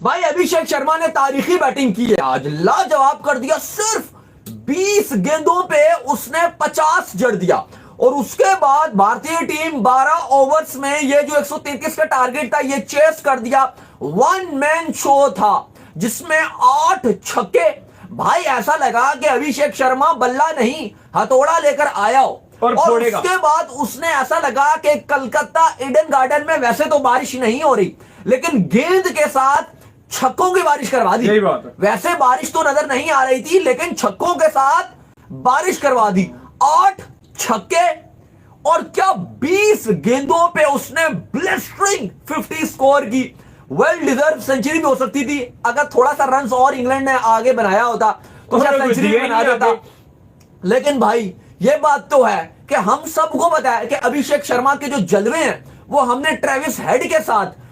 भाई अभिषेक शर्मा ने तारीखी बैटिंग की है आज, लाजवाब कर दिया। सिर्फ 20 गेंदों पे उसने 50 जड़ दिया और उसके बाद भारतीय टीम 12 ओवर्स में ये जो 133 का टारगेट था ये चेस कर दिया। वन मैन शो था जिसमें 8 छक्के। भाई ऐसा लगा कि अभिषेक शर्मा बल्ला नहीं हथौड़ा लेकर आया हो और उसके बाद उसने ऐसा लगा कि कलकत्ता ईडन गार्डन में वैसे तो बारिश नहीं हो रही लेकिन गेंद के साथ छक्कों की बारिश करवा दी। वैसे बारिश तो नजर नहीं आ रही थी लेकिन छक्कों के साथ बारिश करवा दी। 8 छक्के और क्या 20 गेंदों पे उसने ब्लिस्टरिंग 50 स्कोर की। वेल डिजर्व सेंचुरी भी हो सकती थी अगर थोड़ा सा रन और इंग्लैंड ने आगे बनाया होता तो शायद सेंचुरी बना देता। लेकिन भाई ये बात तो है कि हम सबको पता है कि अभिषेक शर्मा के जो जलवे हैं वो हमने ट्रेविस हेड के साथ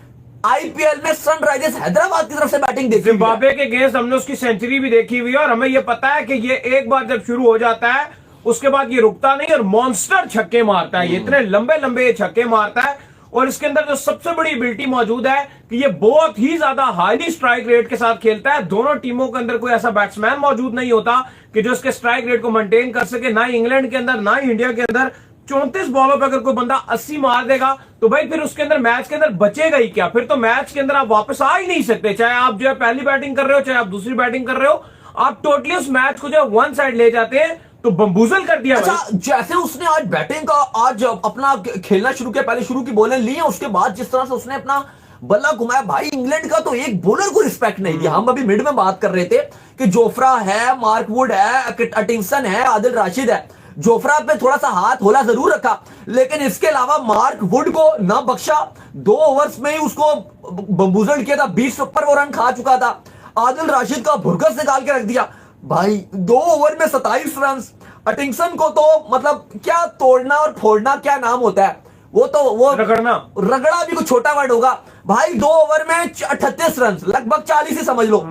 आईपीएल में सनराइजर्स हैदराबाद की तरफ से बैटिंग देखी, जिम्बाब्वे के अगेंस्ट हमने उसकी सेंचुरी भी देखी हुई है और हमें ये पता है कि ये एक बार जब शुरू हो जाता है उसके बाद ये रुकता नहीं और मॉन्स्टर छक्के मारता है। ये इतने लंबे लंबे छक्के मारता है और इसके अंदर जो सबसे बड़ी एबिलिटी मौजूद है कि ये बहुत ही ज्यादा हाईली स्ट्राइक रेट के साथ खेलता है। दोनों टीमों के अंदर कोई ऐसा बैट्समैन मौजूद नहीं होता कि जो इसके स्ट्राइक रेट को मेंटेन कर सके, ना इंग्लैंड के अंदर ना इंडिया के अंदर। 34 बॉलों पे अगर कोई बंदा 80 मार देगा तो भाई फिर उसके अंदर मैच के अंदर बचेगा ही क्या? फिर तो मैच के अंदर आप वापस आ ही नहीं सकते, चाहे आप जो है पहली बैटिंग कर रहे हो चाहे आप दूसरी बैटिंग कर रहे हो। आप टोटली उस मैच को जो वन साइड ले जाते हैं तो बम्बूजल कर दिया। अच्छा, जैसे उसने आज बैटिंग का आज अपना खेलना शुरू किया, पहले शुरू की बॉलें ली उसके बाद जिस तरह से उसने अपना बल्ला घुमाया, भाई इंग्लैंड का तो एक बॉलर को रिस्पेक्ट नहीं दिया। हम अभी मिड में बात कर रहे थे कि जोफ्रा है, मार्क वुड है, अटिंगसन है, आदिल राशिद है। जोफ्रा पे थोड़ा सा हाथ होला जरूर रखा लेकिन इसके अलावा मार्क वुड को ना बख्शा। 2 ओवर्स में ही उसको बम्बूजल किया था, 20 ऊपर वो रन खा चुका था। आदिल राशिद का भुरकस निकाल के रख दिया भाई, 2 ओवर में 27 रन। अटिंगसन को तो मतलब क्या तोड़ना और फोड़ना क्या नाम होता है, वो तो वो रगड़ा भी कुछ छोटा वर्ड होगा भाई। 2 ओवर में 38 रन, लगभग 40 ही समझ लो।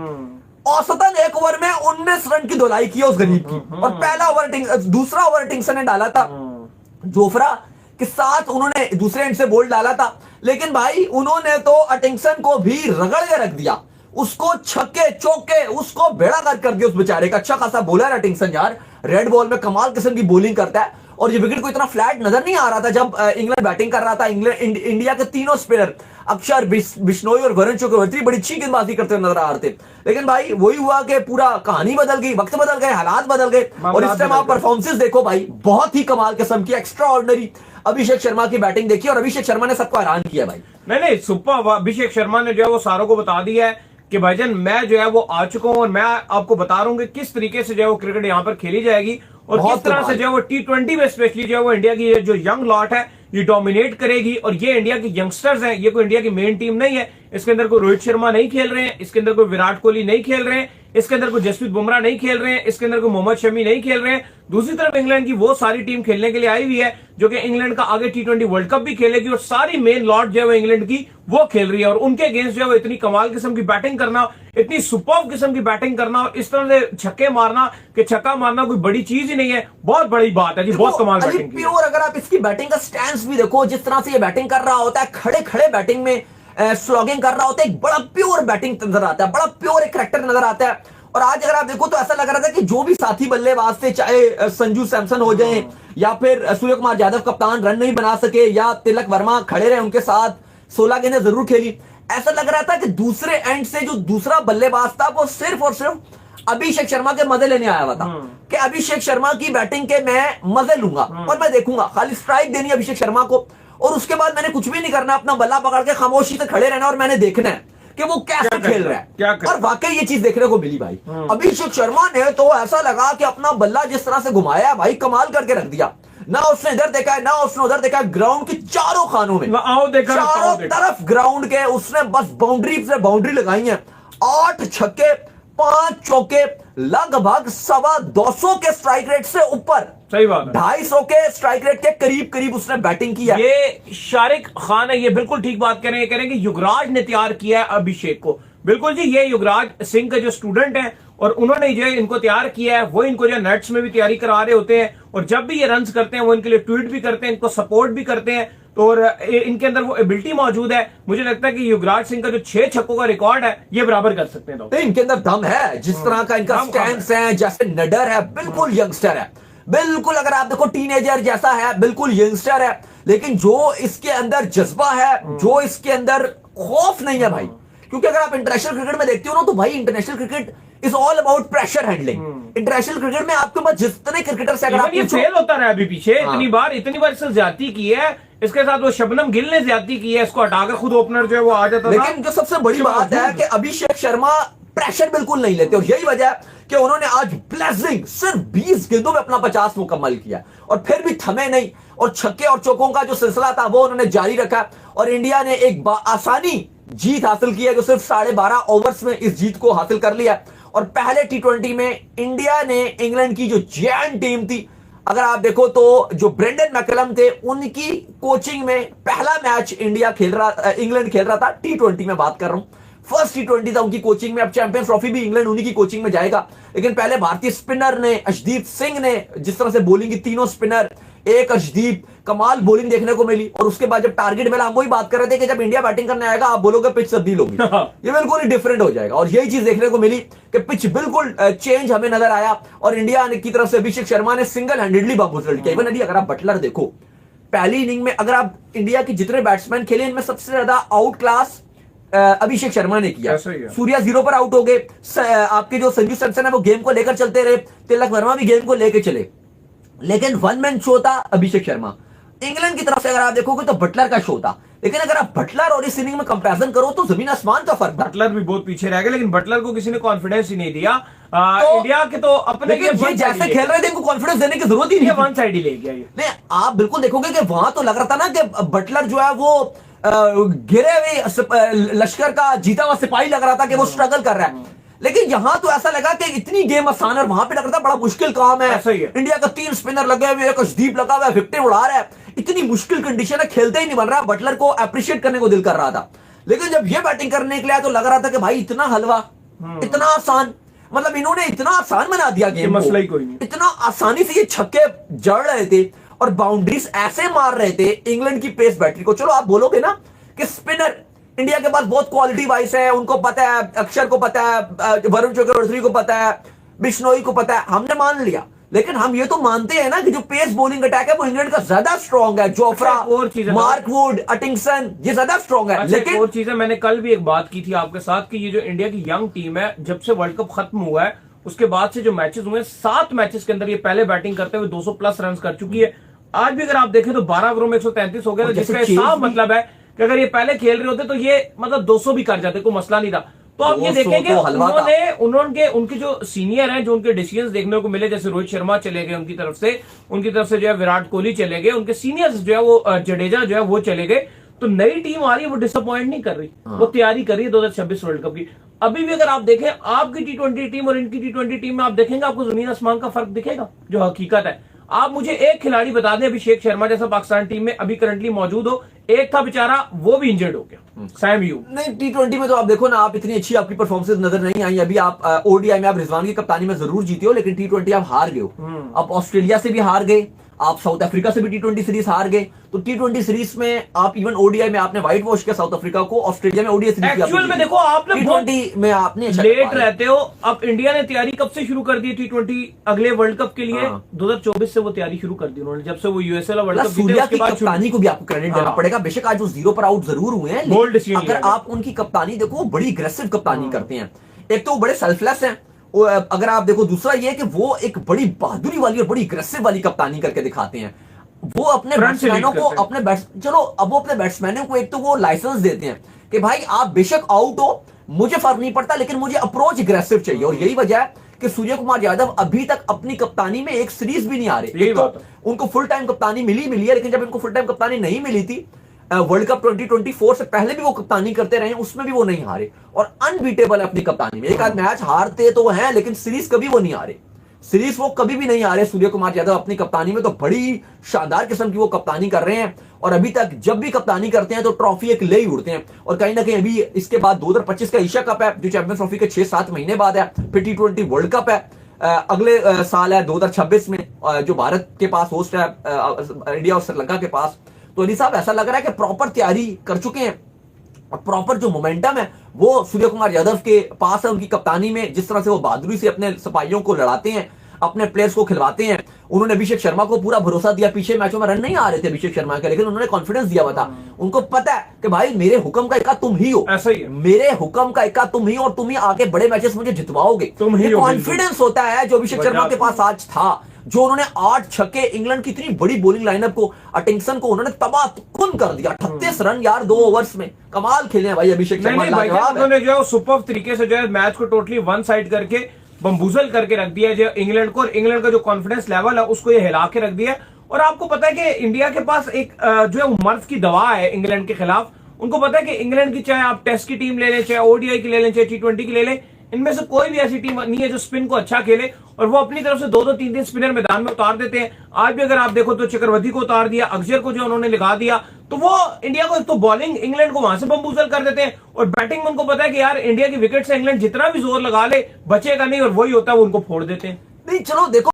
औसतन 1 ओवर में 19 रन की धुलाई की उस गरीब की। और पहला ओवर दूसरा ओवर टिंगसन ने डाला था, जोफ्रा के साथ उन्होंने दूसरे एंड से बोल्ड डाला था लेकिन भाई उन्होंने तो अटिंगसन को भी रगड़ के रख दिया। उसको छक्के चौके उसको बेड़ा गर्क कर दिया उस बेचारे का। अच्छा खासा बॉलर है अटिंगसन यार, रेड बॉल में कमाल किस्म की बॉलिंग करता है और ये विकेट को इतना फ्लैट नजर नहीं आ रहा था जब इंग्लैंड बैटिंग कर रहा था। इंडिया के तीनों स्पिनर अक्षर, बिश्नोई और वरुण चक्रवर्ती बड़ी अच्छी गेंदबाजी करते हुए नजर आ रहे थे लेकिन भाई वही हुआ कि पूरा कहानी बदल गई, वक्त बदल गए, हालात बदल गए और इस टाइम आप परफॉर्मेंसेस देखो भाई, बहुत ही कमाल किस्म की एक्स्ट्रा ऑर्डिनरी अभिषेक शर्मा की बैटिंग देखी और अभिषेक शर्मा ने सबको हैरान किया भाई। नहीं सुपर। अभिषेक शर्मा ने जो है वो सारों को बता दिया है कि भाईजान मैं जो है वो आ चुका हूं और मैं आपको बता रहा हूं कि किस तरीके से जो है वो क्रिकेट यहां पर खेली जाएगी और किस तरह से जो है वो T20 में स्पेशली जो है वो इंडिया की जो यंग लॉट है ये डोमिनेट करेगी। और ये इंडिया की यंगस्टर्स हैं, ये कोई इंडिया की मेन टीम नहीं है। इसके अंदर कोई रोहित शर्मा नहीं खेल रहे हैं, इसके अंदर कोई विराट कोहली नहीं खेल रहे हैं, इसके अंदर कोई जसप्रीत बुमराह नहीं खेल रहे हैं, इसके अंदर कोई मोहम्मद शमी नहीं खेल रहे हैं। दूसरी तरफ इंग्लैंड की वो सारी टीम खेलने के लिए आई हुई है जो कि इंग्लैंड का आगे T20 वर्ल्ड कप भी खेलेगी और सारी मेन लॉट जो है वो इंग्लैंड की वो खेल रही है। और उनके अगेंस्ट जो है वो इतनी कमाल किस्म की बैटिंग करना, इतनी सुपर्ब किस्म की बैटिंग करना और इस तरह से छक्के मारना कि छक्का मारना कोई बड़ी चीज ही नहीं है, बहुत बड़ी बात है जी, बहुत कमाल बैटिंग की। प्योर अगर आप इसकी बैटिंग का स्टैंस भी देखो, जिस तरह से ये बैटिंग कर रहा होता है, खड़े खड़े बैटिंग में स्लॉगिंग कर रहा होता है, एक बड़ा प्योर बैटिंग नजर आता है, बड़ा प्योर एक करैक्टर नजर आता है। और आज अगर आप देखो तो ऐसा लग रहा था कि जो भी साथी बल्लेबाज थे, चाहे संजू सैमसन हो जाए या फिर सूर्य कुमार यादव कप्तान रन नहीं बना सके या तिलक वर्मा खड़े रहे उनके साथ, 16 गेंदें जरूर खेली, ऐसा लग रहा था कि दूसरे एंड से जो दूसरा बल्लेबाज था वो सिर्फ और सिर्फ अभिषेक शर्मा के मजे लेने आया हुआ था कि अभिषेक शर्मा की बैटिंग के मैं मजे लूंगा और मैं देखूंगा, खाली स्ट्राइक देनी अभिषेक शर्मा को और उसके बाद मैंने कुछ भी नहीं करना, अपना बल्ला पकड़ के खामोशी से खड़े रहना और मैंने देखना है कि वो कैसे खेल रहा है। और वाकई ये चीज देखने को मिली भाई। अभिषेक शर्मा ने तो ऐसा लगा कि अपना बल्ला जिस तरह से घुमाया भाई, कमाल करके रख दिया। ना उसने इधर देखा है ना उसने उधर देखा है, ग्राउंड के चारों खानों में चारों तरफ ग्राउंड के उसने बस बाउंड्री से बाउंड्री लगाई है। 8 छक्के 5 चौके, लगभग 225 के स्ट्राइक रेट से ऊपर, सही बात है, 250 के स्ट्राइक रेट के करीब करीब उसने बैटिंग की है। ये शारिक खान है, ये बिल्कुल ठीक बात कह रहे हैं, कह रहे हैं कि युवराज ने तैयार किया है अभिषेक को। बिल्कुल जी, ये युवराज सिंह के जो स्टूडेंट हैं और उन्होंने जो है इनको तैयार किया है, वो इनको जो नेट्स में भी तैयारी करा रहे होते हैं और जब भी ये रन्स करते हैं वो इनके लिए ट्वीट भी करते हैं, इनको सपोर्ट भी करते हैं। तो और इनके अंदर वो एबिलिटी मौजूद है। मुझे लगता है कि युवराज सिंह का जो 6 छक्कों का रिकॉर्ड है ये बराबर कर सकते हैं। नहीं, इनके अंदर दम है, जिस तरह का इनका स्टैंस है, जैसे नडर है, बिल्कुल यंगस्टर है, बिल्कुल अगर आप देखो टीनेजर जैसा है, बिल्कुल यंगस्टर है, लेकिन जो इसके अंदर जज्बा है, जो इसके अंदर खौफ नहीं है भाई। क्योंकि अगर आप इंटरनेशनल क्रिकेट में देखते हो ना, तो भाई international cricket is all about pressure handling. International cricket में आपके पास जितने क्रिकेटर से अगर आप ये फेल होता रहा अभी पीछे, इतनी बार इसने ज्यादती की है, इसके साथ वो शबनम गिल ने ज्यादती की है, इसको हटाकर खुद ओपनर जो है वो आ जाता था। लेकिन जो सबसे बड़ी बात है कि अभिषेक शर्मा प्रेशर बिल्कुल नहीं लेते, और यही वजह है कि उन्होंने आज ब्लेजिंग सिर्फ 20 गेंदों में अपना 50 मुकम्मल किया, और फिर भी थमे नहीं, और छक्के और चौकों का जो सिलसिला था वो उन्होंने जारी रखा, और इंडिया ने एक आसानी जीत हासिल की है, जो सिर्फ 12.5 ओवर्स में इस जीत को हासिल कर लिया। और पहले T20 में इंडिया ने इंग्लैंड की जो जायंट टीम थी, अगर आप देखो तो जो ब्रेंडन मैकलम थे, उनकी कोचिंग में पहला मैच इंग्लैंड खेल रहा था। T20 में बात कर रहा हूं, फर्स्ट T20 था उनकी कोचिंग में। अब चैंपियंस ट्रॉफी भी इंग्लैंड उन्हीं की कोचिंग में जाएगा, लेकिन पहले भारतीय स्पिनर ने, अर्शदीप सिंह ने जिस तरह से बॉलिंग की, तीनों स्पिनर, एक अर्शदीप, कमाल बॉलिंग देखने को मिली। और उसके बाद जब टारगेट मिला, हम वही बात कर रहे थे कि जब इंडिया बैटिंग करने आएगा आप बोलोगे पिच तब्दील होगी, ये बिल्कुल ही डिफरेंट हो जाएगा। और यही चीज देखने को मिली कि पिच बिल्कुल चेंज हमें नजर आया, और इंडिया की तरफ से अभिषेक शर्मा ने सिंगल हैंडेडली बम्बू किया। इवन अगर आप बटलर देखो, पहली इनिंग में अगर आप इंडिया के जितने बैट्समैन खेले, इनमें सबसे ज्यादा आउट क्लास अभिषेक शर्मा ने किया। सूर्या 0 पर आउट हो गए, आपके जो संजू सैमसन है वो गेम को लेकर चलते रहे, तिलक वर्मा भी गेम को लेकर चले, लेकिन वन मैन शो था अभिषेक शर्मा। इंग्लैंड की तरफ से अगर आप देखोगे तो बटलर का शो था, लेकिन अगर आप बटलर और इस इनिंग में कंपैरिजन करो तो जमीन आसमान का फर्क था। बटलर भी बहुत पीछे रह गए, लेकिन बटलर को किसी ने कॉन्फिडेंस ही नहीं दिया। तो इंडिया के तो अपने ये जैसे खेल रहे थे, इनको कॉन्फिडेंस देने की जरूरत ही नहीं, वन साइड ही ले गया ये। नहीं, आप बिल्कुल देखोगे कि वहां तो लग रहा था ना कि बटलर जो है वो गिरे हुए लश्कर का जीता हुआ सिपाही लग रहा था कि वो स्ट्रगल कर रहा है, लेकिन यहां तो ऐसा लगा कि इतनी गेम आसान है, वहां पे लग रहा था बड़ा मुश्किल काम है। इंडिया का 3 स्पिनर लगे हुए, एक अर्शदीप लगा हुआ है, विकेट उड़ा रहा है, इतनी मुश्किल कंडीशन है, खेलते ही नहीं बन रहा। बटलर को अप्रिशिएट करने को दिल कर रहा था, लेकिन जब ये बैटिंग करने के लिए तो लग रहा था कि भाई इतना हलवा, इतना आसान, मतलब इन्होंने इतना आसान बना दिया गेम, मसला ही कोई नहीं। इतना आसानी से ये छक्के जड़ रहे थे और बाउंड्रीज ऐसे मार रहे थे इंग्लैंड की पेस बैटरी को। चलो आप बोलोगे ना कि स्पिनर इंडिया के पास बहुत क्वालिटी वाइज है, उनको पता है, अक्षर को पता है, वरुण चक्रवर्ती को पता है, बिश्नोई को पता है, हमने मान लिया, लेकिन हम ये तो मानते हैं ना कि जो पेस बॉलिंग अटैक है वो इंग्लैंड का ज्यादा स्ट्रॉन्ग है। जोफ्रा, मार्क वुड, अटिंगसन, ये ज्यादा स्ट्रॉन्ग है। लेकिन और चीजें मैंने कल भी एक बात की थी आपके साथ कि ये जो इंडिया की यंग टीम है, जब से वर्ल्ड कप खत्म हुआ है उसके बाद से जो मैचेस हुए, 7 मैचेस के अंदर ये पहले बैटिंग करते हुए 200 प्लस रन कर चुकी है। आज भी अगर आप देखें तो 12 ओवरों में 133 हो गया, तो जिसका साफ मतलब है कि अगर ये पहले खेल रहे होते तो ये मतलब 200 भी कर जाते, कोई मसला नहीं था। तो आप ये देखेंगे उनके जो सीनियर हैं, जो उनके डिसीजंस देखने को मिले, जैसे रोहित शर्मा चले गए उनकी तरफ से जो है विराट कोहली चले गए, उनके सीनियर्स जो है वो जडेजा जो है वो चले गए, तो नई टीम आ रही है, वो डिसअपॉइंट नहीं कर रही, वो तैयारी कर रही है 2026 वर्ल्ड कप की। अभी भी अगर आप देखें आपकी T20 टीम और इनकी T20 टीम में, आप देखेंगे आपको जमीन आसमान का फर्क दिखेगा, जो हकीकत है। आप मुझे एक खिलाड़ी बता दें अभिषेक शर्मा जैसा पाकिस्तान टीम में अभी करंटली मौजूद हो, एक था बेचारा, वो भी इंजर्ड हो गया, सैम यू। नहीं, T20 में तो आप देखो ना, आप इतनी अच्छी आपकी परफॉर्मेंस नजर नहीं आई। अभी आप ODI में आप रिजवान की कप्तानी में जरूर जीते हो, लेकिन T20 आप हार गए हो। आप ऑस्ट्रेलिया से भी हार गए, आप साउथ अफ्रीका से भी T20 सीरीज हार गए, तो T20 सीरीज में आप इवन ODI में आपने व्हाइट वॉश किया साउथ अफ्रीका को, ऑस्ट्रेलिया में ODI सीरीज एक्चुअल में देखो आपने T20 में आपने लेट रहते हो। अब इंडिया ने तैयारी कब से शुरू कर दी T20 अगले वर्ल्ड कप के लिए? 2024 से वो तैयारी शुरू कर दी उन्होंने, जब से वो यूएसएल वर्ल्ड कप जीते उसके बाद कप्तानी को भी आपको क्रेडिट देना पड़ेगा। बेशक आज वो 0 पर आउट जरूर हुए हैं, लेकिन अगर आप उनकी कप्तानी देखो, बड़ी अग्रेसिव कप्तानी करते हैं। एक तो वो बड़े सेल्फलेस हैं, अगर आप देखो, दूसरा ये कि वो एक बड़ी बहादुरी वाली और बड़ी अग्रेसिव वाली कप्तानी करके दिखाते हैं। वो अपने बैट्समैनों को चलो अब वो अपने बैट्समैनों को एक तो वो लाइसेंस देते हैं कि भाई आप बेशक आउट हो, मुझे फर्क नहीं पड़ता, लेकिन मुझे अप्रोच अग्रेसिव चाहिए। और यही वजह है कि सूर्य कुमार यादव अभी तक अपनी कप्तानी में एक सीरीज भी नहीं आ रहे। तो उनको फुल टाइम कप्तानी मिली है, लेकिन जब इनको फुल टाइम कप्तानी नहीं मिली थी वर्ल्ड कप 2024 से पहले भी वो कप्तानी करते रहे, उसमें भी वो नहीं हारे और अनबीटेबल है अपनी कप्तानी में। एक आध मैच हारते तो हैं, लेकिन सीरीज कभी वो नहीं हारे, सीरीज वो कभी भी नहीं आ रहे। सूर्य कुमार यादव अपनी कप्तानी में तो बड़ी शानदार किस्म की वो कप्तानी कर रहे हैं, और अभी तक जब भी कप्तानी करते हैं तो ट्रॉफी एक ले ही उड़ते हैं। और कहीं ना कहीं अभी इसके बाद 2025 का एशिया कप है, जो चैंपियंस ट्रॉफी के 6-7 महीने बाद है, फिर T20 वर्ल्ड कप है अगले साल है 2026 में, जो भारत के पास होस्ट है, इंडिया और श्रीलंका के पास। तो अली साहब ऐसा लग रहा है कि प्रॉपर तैयारी कर चुके हैं और प्रॉपर जो मोमेंटम है वो सूर्य कुमार यादव के पास है। उनकी कप्तानी में जिस तरह से वो बहादुरी से अपने सिपाहियों को लड़ाते हैं, अपने प्लेयर्स को खिलवाते हैं। उन्होंने अभिषेक शर्मा को पूरा भरोसा दिया, पीछे मैचों में रन नहीं आ रहे थे अभिषेक शर्मा के, लेकिन उन्होंने कॉन्फिडेंस दिया हुआ था। उनको पता है कि भाई मेरे हुक्म का इक्का तुम ही हो, ऐसा ही है। मेरे हुक्म का इक्का तुम ही, और तुम ही आगे बड़े मैचेस मुझे जितवाओगे। तुम ही हो, कॉन्फिडेंस होता है जो अभिषेक शर्मा के पास आज था, जो उन्होंने 8 छक्के, इंग्लैंड की इतनी बड़ी बॉलिंग लाइनअप को, अटिंगसन को उन्होंने तबाहकुन कर दिया। 38 रन यार 2 ओवर्स में, कमाल खेले हैं भाई अभिषेक शर्मा। उन्होंने जो है सुपर तरीके से जो है मैच को टोटली वन साइड करके बम्बूजल करके रख दिया जो इंग्लैंड को, और इंग्लैंड का जो कॉन्फिडेंस लेवल है उसको ये हिला के रख दिया। और आपको पता है कि इंडिया के पास एक जो है मर्ज की दवा है इंग्लैंड के खिलाफ। उनको पता है कि इंग्लैंड की चाहे आप टेस्ट की टीम ले लें, चाहे ओडीआई की ले लें, चाहे T20 की ले लें, इनमें से कोई भी ऐसी टीम नहीं है जो स्पिन को अच्छा खेले, और वो अपनी तरफ से 2-2 3-3 स्पिनर मैदान में उतार देते हैं। आज भी अगर आप देखो तो चक्रवर्ती को उतार दिया, अक्षर को जो उन्होंने लगा दिया, तो वो इंडिया को तो बॉलिंग इंग्लैंड को वहां से बम्बूजल कर देते हैं, और बैटिंग में उनको पता है कि यार इंडिया की विकेट से इंग्लैंड जितना भी जोर लगा ले बचेगा नहीं, और वही होता है वो उनको फोड़ देते हैं। नहीं चलो देखो